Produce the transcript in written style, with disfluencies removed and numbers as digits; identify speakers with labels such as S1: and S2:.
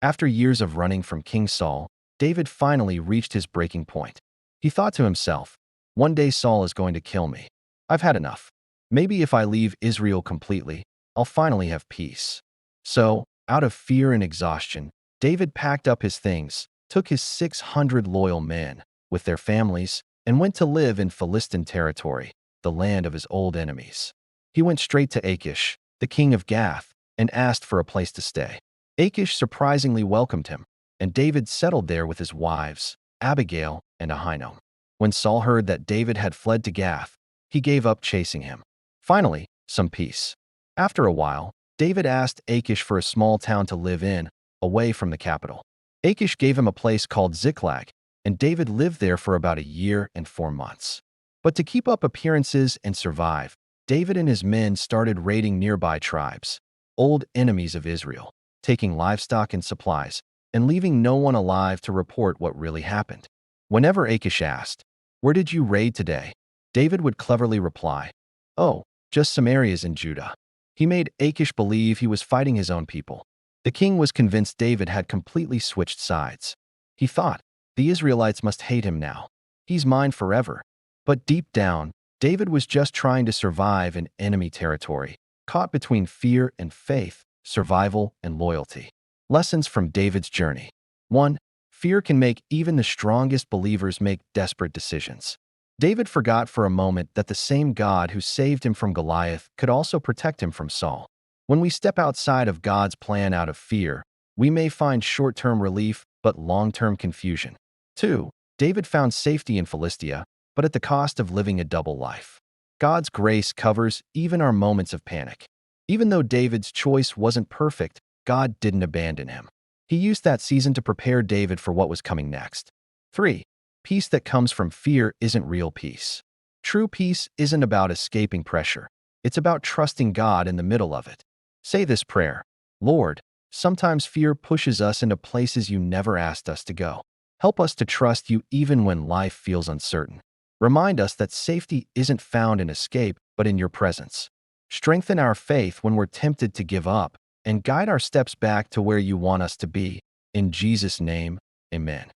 S1: After years of running from King Saul, David finally reached his breaking point. He thought to himself, "One day Saul is going to kill me. I've had enough. Maybe if I leave Israel completely, I'll finally have peace." So, out of fear and exhaustion, David packed up his things, took his 600 loyal men, with their families, and went to live in Philistine territory, the land of his old enemies. He went straight to Achish, the king of Gath, and asked for a place to stay. Achish surprisingly welcomed him, and David settled there with his wives, Abigail and Ahinoam. When Saul heard that David had fled to Gath, he gave up chasing him. Finally, some peace. After a while, David asked Achish for a small town to live in, away from the capital. Achish gave him a place called Ziklag, and David lived there for about a year and 4 months. But to keep up appearances and survive, David and his men started raiding nearby tribes, old enemies of Israel, taking livestock and supplies, and leaving no one alive to report what really happened. Whenever Achish asked, "Where did you raid today?" David would cleverly reply, "Oh, just some areas in Judah." He made Achish believe he was fighting his own people. The king was convinced David had completely switched sides. He thought, "The Israelites must hate him now. He's mine forever." But deep down, David was just trying to survive in enemy territory, caught between fear and faith, survival and loyalty. Lessons from David's journey. 1. Fear can make even the strongest believers make desperate decisions. David forgot for a moment that the same God who saved him from Goliath could also protect him from Saul. When we step outside of God's plan out of fear, we may find short-term relief but long-term confusion. 2. David found safety in Philistia, but at the cost of living a double life. God's grace covers even our moments of panic. Even though David's choice wasn't perfect, God didn't abandon him. He used that season to prepare David for what was coming next. 3. Peace that comes from fear isn't real peace. True peace isn't about escaping pressure. It's about trusting God in the middle of it. Say this prayer: "Lord, sometimes fear pushes us into places you never asked us to go. Help us to trust you even when life feels uncertain. Remind us that safety isn't found in escape, but in your presence. Strengthen our faith when we're tempted to give up, and guide our steps back to where you want us to be. In Jesus' name, amen."